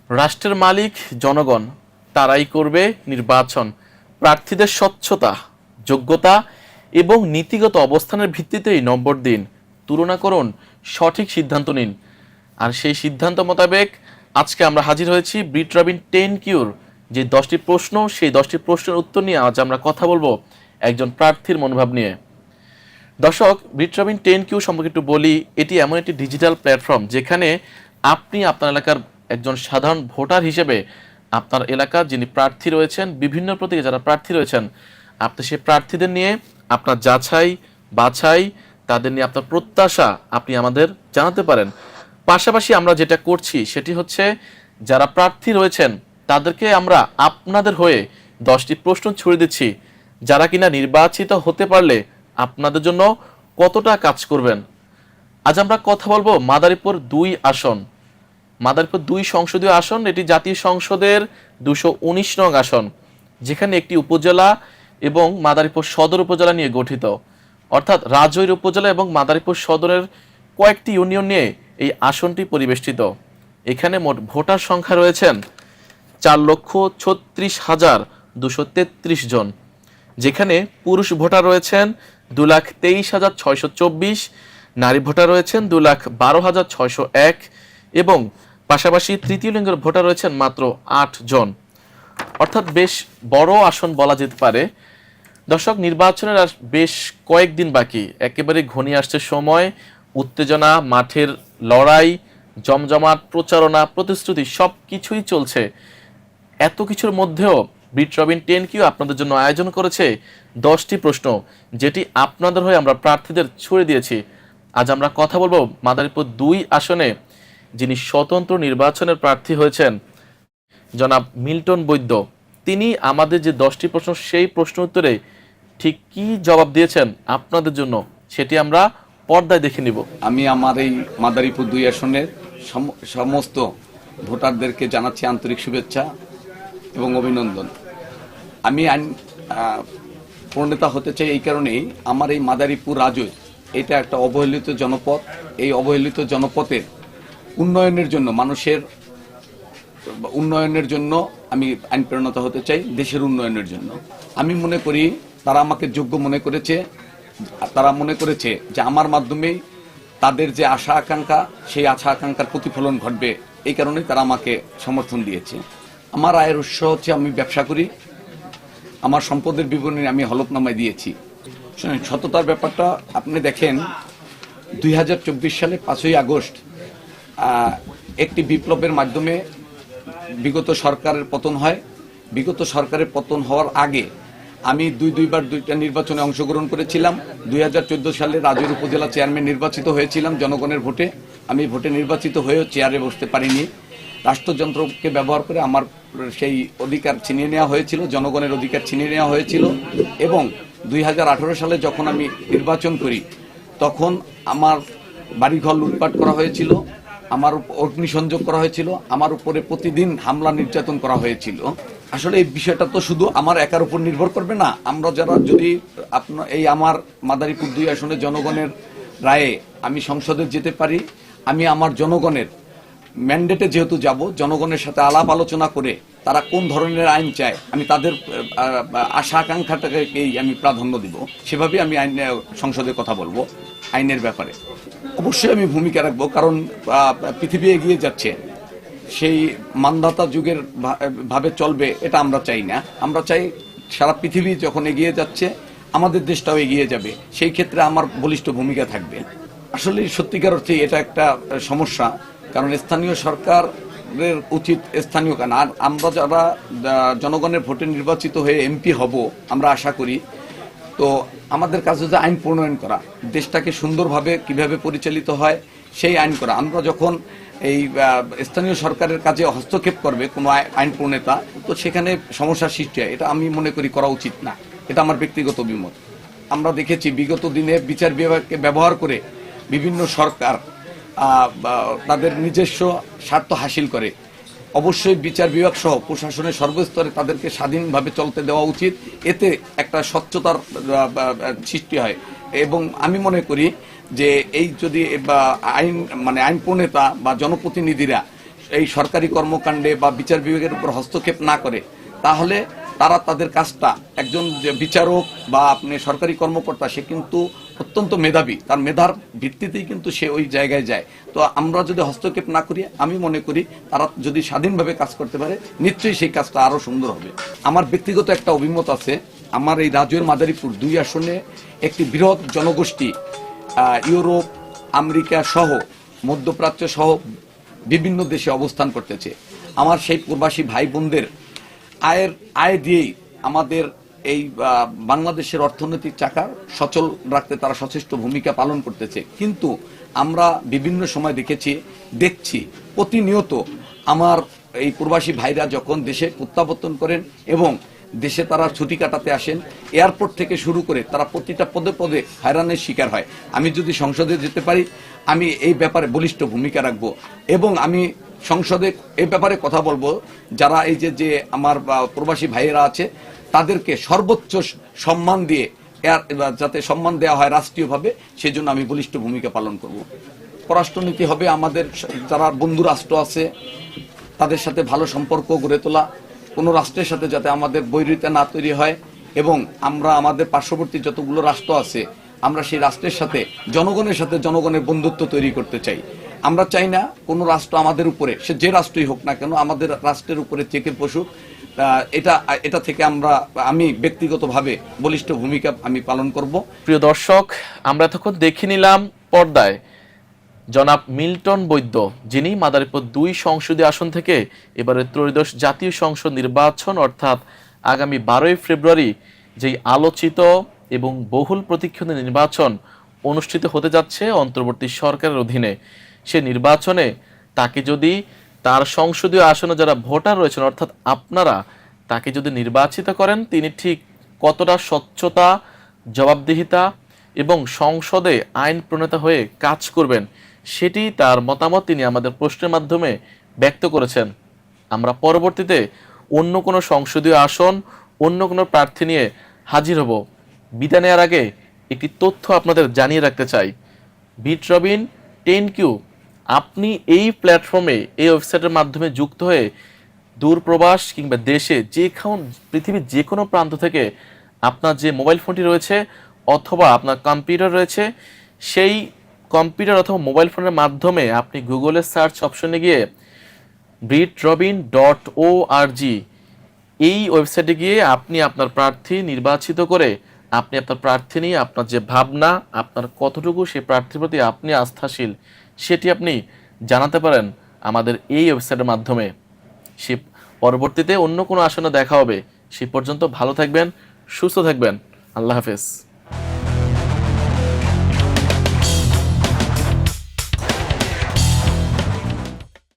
রাষ্ট্রের মালিক জনগণ, তারাই করবে নির্বাচন। প্রার্থীদের স্বচ্ছতা, যোগ্যতা এবং নীতিগত অবস্থানের ভিত্তিতেই নম্বর দিন, তুলনা করুন, সঠিক সিদ্ধান্ত নিন। আর সেই সিদ্ধান্ত মোতাবেক আজকে আমরা হাজির হয়েছি ব্রিট রবিন 10Q'র যে 10টি প্রশ্ন, সেই 10টি প্রশ্নের উত্তর নিয়ে আজ আমরা কথা বলবো একজন প্রার্থীর মনোভাব নিয়ে। দর্শক, ব্রিট রবিন 10Q সম্পর্কে একটু বলি। এটি এমন একটি ডিজিটাল প্ল্যাটফর্ম যেখানে আপনি আপনার এলাকার একজন সাধারণ ভোটার হিসেবে আপনার এলাকার যিনি প্রার্থী রয়েছেন, বিভিন্ন প্রতীকে যারা প্রার্থী রয়েছেন, আপনি সেই প্রার্থীদের নিয়ে আপনার যাচাই বাছাই, তাদের নিয়ে আপনার প্রত্যাশা আপনি আমাদের জানাতে পারেন। পাশাপাশি আমরা যেটা করছি সেটি হচ্ছে, যারা প্রার্থী রয়েছেন তাদেরকে আমরা আপনাদের হয়ে 10টি প্রশ্ন ছুড়ে দিচ্ছি, যারা কিনা নির্বাচিত হতে পারলে আপনাদের জন্য কতটা কাজ করবেন। আজ আমরা কথা বলবো মাদারীপুর 2 আসন। মাদারীপুর 2 সংসদীয় আসন, এটি জাতীয় সংসদের 219 নং আসন, যেখানে একটি উপজেলা এবং মাদারীপুর সদর উপজেলা নিয়ে গঠিত। অর্থাৎ রাজৈর উপজেলা এবং মাদারীপুর সদরের কয়েকটি ইউনিয়ন নিয়ে এই আসনটি পরিবেষ্টিত। এখানে মোট ভোটার সংখ্যা রয়েছেন 4,36,233 জন, যেখানে পুরুষ ভোটার রয়েছেন 2,23,624, নারী ভোটার রয়েছেন 2,12,601 এবং পাশাপাশি তৃতীয় লিঙ্গের ভোটার রয়েছেন মাত্র 8 জন। অর্থাৎ বেশ বড় আসন বলা যেতে পারে। দর্শক, নির্বাচনের আর বেশ কয়েকদিন বাকি, একেবারে ঘনিয়ে আসছে সময়। উত্তেজনা, মাঠের লড়াই, জমজমাট প্রচারণা, প্রতিশ্রুতি সব কিছুই চলছে। এত কিছুর মধ্যেও ব্রিট রবিন 10Q আপনাদের জন্য আয়োজন করেছে 10টি প্রশ্ন, যেটি আপনাদের হয়ে আমরা প্রার্থীদের ছুড়ে দিয়েছি। আজ আমরা কথা বলবো মাদারীপুর 2 আসনে যিনি স্বতন্ত্র নির্বাচনের প্রার্থী হয়েছেন, জনাব মিল্টন বৈদ্য। তিনি আমাদের যে 10টি প্রশ্ন, সেই প্রশ্ন উত্তরে ঠিক কি জবাব দিয়েছেন আপনাদের জন্য, সেটি আমরা পর্দায় দেখে নিব। আমি আমার এই মাদারীপুর 2 আসনের সমস্ত ভোটারদেরকে জানাচ্ছি আন্তরিক শুভেচ্ছা এবং অভিনন্দন। আমি আইন প্রণেতা হতে চাই এই কারণেই, আমার এই মাদারীপুর রাজৈর এটা একটা অবহেলিত জনপদ। এই অবহেলিত জনপদের উন্নয়নের জন্য, মানুষের উন্নয়নের জন্য আমি আইন প্রণেতা হতে চাই, দেশের উন্নয়নের জন্য। আমি মনে করি তারা আমাকে যোগ্য মনে করেছে, তারা মনে করেছে যে আমার মাধ্যমেই তাদের যে আশা আকাঙ্ক্ষা, সেই আশা আকাঙ্ক্ষার প্রতিফলন ঘটবে। এই কারণেই তারা আমাকে সমর্থন দিয়েছে। আমার আয়ের উৎস হচ্ছে, আমি ব্যবসা করি, আমার সম্পদের বিবরণী আমি হলফনামায় দিয়েছি। শুনেন, সততার ব্যাপারটা আপনি দেখেন, 2024 সালে 5ই আগস্ট একটি বিপ্লবের মাধ্যমে বিগত সরকারের পতন হয়। বিগত সরকারের পতন হওয়ার আগে আমি দুইবার 2টা নির্বাচনে অংশগ্রহণ করেছিলাম। 2014 সালে রাজৈর উপজেলা চেয়ারম্যান নির্বাচিত হয়েছিলাম জনগণের ভোটে। আমি ভোটে নির্বাচিত হয়েও চেয়ারে বসতে পারিনি। রাষ্ট্রযন্ত্রকে ব্যবহার করে আমার সেই অধিকার ছিনিয়ে নেওয়া হয়েছিল, জনগণের অধিকার ছিনিয়ে নেওয়া হয়েছিল। এবং 2018 সালে যখন আমি নির্বাচন করি, তখন আমার বাড়িঘর লুটপাট করা হয়েছিল, আমার অগ্নিসংযোগ করা হয়েছিল, আমার উপরে প্রতিদিন হামলা নির্যাতন করা হয়েছিল। আসলে এই বিষয়টা তো শুধু আমার একার উপর নির্ভর করবে না। আমরা যারা, যদি আপনার এই আমার মাদারীপুর 2 আসনে জনগণের রায়ে আমি সংসদে যেতে পারি, আমি আমার জনগণের ম্যান্ডেটে যেহেতু যাব, জনগণের সাথে আলাপ আলোচনা করে তারা কোন ধরনের আইন চায়, আমি তাদের আশা আকাঙ্ক্ষাটাকেই আমি প্রাধান্য দিব। সেভাবে আমি আইন সংসদে কথা বলবো আইনের ব্যাপারে। অবশ্যই আমি ভূমিকা রাখবো, কারণ পৃথিবী এগিয়ে যাচ্ছে, সেই মানধাতা যুগের ভাবে চলবে এটা আমরা চাই না। আমরা চাই সারা পৃথিবী যখন এগিয়ে যাচ্ছে, আমাদের দেশটাও এগিয়ে যাবে, সেই ক্ষেত্রে আমার বলিষ্ঠ ভূমিকা থাকবে। আসলে সত্যিকার অর্থে এটা একটা সমস্যা, কারণ স্থানীয় সরকারের উচিত স্থানীয় কারণ। আর আমরা যারা জনগণের ভোটে নির্বাচিত হয়ে এমপি হব, আমরা আশা করি, তো আমাদের কাজ হচ্ছে আইন প্রণয়ন করা, দেশটাকে সুন্দরভাবে কিভাবে পরিচালিত হয় সেই আইন করা। আমরা যখন এই স্থানীয় সরকারের কাজে হস্তক্ষেপ করবে কোনো আইন প্রণেতা, তো সেখানে সমস্যার সৃষ্টি হয়। এটা আমি মনে করি করা উচিত না, এটা আমার ব্যক্তিগত অভিমত। আমরা দেখেছি বিগত দিনে বিচার বিভাগকে ব্যবহার করে বিভিন্ন সরকার তাদের নিজস্ব স্বার্থ হাসিল করে। অবশ্যই বিচার বিভাগ সহ প্রশাসনের সর্বস্তরে তাদেরকে স্বাধীনভাবে চলতে দেওয়া উচিত, এতে একটা স্বচ্ছতার সৃষ্টি হয়। এবং আমি মনে করি যে এই যদি আইন আইন প্রণেতা বা জনপ্রতিনিধিরা এই সরকারি কর্মকাণ্ডে বা বিচার বিভাগের উপর হস্তক্ষেপ না করে, তাহলে তারা তাদের কাজটা, একজন যে বিচারক বা আপনি সরকারি কর্মকর্তা, সে কিন্তু অত্যন্ত মেধাবী, তার মেধার ভিত্তিতেই কিন্তু সে ওই জায়গায় যায়। তো আমরা যদি হস্তক্ষেপ না করি, আমি মনে করি তারা যদি স্বাধীনভাবে কাজ করতে পারে, নিশ্চয়ই সেই কাজটা আরো সুন্দর হবে। আমার ব্যক্তিগত একটা অভিমত আছে, আমার এই রাজৈর মাদারীপুর 2 আসনে একটি বৃহৎ জনগোষ্ঠী ইউরোপ, আমেরিকা সহ, মধ্যপ্রাচ্য সহ বিভিন্ন দেশে অবস্থান করতেছে। আমার সেই প্রবাসী ভাই বোনদের আয় দিয়েই আমাদের এই বাংলাদেশের অর্থনৈতিক চাকা সচল রাখতে তারা যথেষ্ট ভূমিকা পালন করতেছে। কিন্তু আমরা বিভিন্ন সময় দেখছি প্রতিনিয়ত আমার এই প্রবাসী ভাইরা যখন দেশে প্রত্যাবর্তন করেন এবং দেশে তারা ছুটি কাটাতে আসেন, এয়ারপোর্ট থেকে শুরু করে তারা প্রতিটা পদে পদে হয়রানির শিকার হয়। আমি যদি সংসদে যেতে পারি, আমি এই ব্যাপারে বলিষ্ঠ ভূমিকা রাখব এবং আমি সংসদে এই ব্যাপারে কথা বলবো, যারা এই যে আমার প্রবাসী ভাইয়েরা আছে তাদেরকে সর্বোচ্চ সম্মান দিয়ে যাতে সম্মান দেওয়া হয় রাষ্ট্রীয়ভাবে, সেই জন্য আমি বলিষ্ঠ ভূমিকা পালন করব। পররাষ্ট্রনীতি হবে আমাদের যারা বন্ধু রাষ্ট্র আছে তাদের সাথে ভালো সম্পর্ক গড়ে তোলা, কোনো রাষ্ট্রের সাথে যাতে আমাদের বৈরিতা না তৈরি হয়, এবং আমরা আমাদের পার্শ্ববর্তী যতগুলো রাষ্ট্র আছে আমরা সেই রাষ্ট্রের সাথে জনগণের বন্ধুত্ব তৈরি করতে চাই। আমরা চাই না কোনো রাষ্ট্র আমাদের উপরে, সে যে রাষ্ট্রই হোক না কেন, আমাদের রাষ্ট্রের উপরে চেকে বসুক। এটা থেকে আমি ব্যক্তিগতভাবে বলিষ্ঠ ভূমিকা আমি পালন করব। প্রিয় দর্শক, আমরা এতক্ষণ দেখে নিলাম পর্দায় জনাব মিল্টন বৈদ্য, যিনি মাদারীপুর 2 সংসদীয় আসন থেকে এবারে ত্রয়োদশ জাতীয় সংসদ নির্বাচন অর্থাৎ আগামী 12ই ফেব্রুয়ারি যেই আলোচিত এবং বহুল প্রতীক্ষিত নির্বাচন অনুষ্ঠিত হতে যাচ্ছে অন্তর্বর্তী সরকারের অধীনে, সে নির্বাচনে তাকে যদি তার সংসদীয় আসনে যারা ভোটার রয়েছেন অর্থাৎ আপনারা তাকে যদি নির্বাচিত করেন, তিনি ঠিক কতটা স্বচ্ছতা, জবাবদিহিতা এবং সংসদে আইন প্রণেতা হয়ে কাজ করবেন, সেটি তার মতামত তিনি আমাদের প্রশ্নের মাধ্যমে ব্যক্ত করেছেন। আমরা পরবর্তীতে অন্য কোনো সংসদীয় আসন, অন্য কোনো প্রার্থী নিয়ে হাজির হব। বিদায় নেওয়ার আগে একটি তথ্য আপনাদের জানিয়ে রাখতে চাই। বিট রবিন 10Q, আপনি এই প্ল্যাটফর্মে, এই ওয়েবসাইটের মাধ্যমে যুক্ত হয়ে দূরপ্রবাস কিংবা দেশে পৃথিবীর যে কোনো প্রান্ত থেকে আপনার যে মোবাইল ফোনটি রয়েছে অথবা আপনার কম্পিউটার রয়েছে, সেই কম্পিউটার অথবা মোবাইল ফোনের মাধ্যমে আপনি গুগলের সার্চ অপশনে গিয়ে bitrobin.org এই ওয়েবসাইটে গিয়ে আপনি আপনার প্রার্থী নির্বাচিত করে, আপনি আপনার প্রার্থী নিয়ে আপনার যে ভাবনা, আপনার কতটুকু সেই প্রার্থীর প্রতি আপনি আস্থাশীল, সেটি আপনি জানাতে পারেন আমাদের এই ওয়েবসাইটের মাধ্যমে। সে পরবর্তীতে অন্য কোনো আসনে দেখা হবে। সে পর্যন্ত ভালো থাকবেন, সুস্থ থাকবেন। আল্লাহ হাফেজ।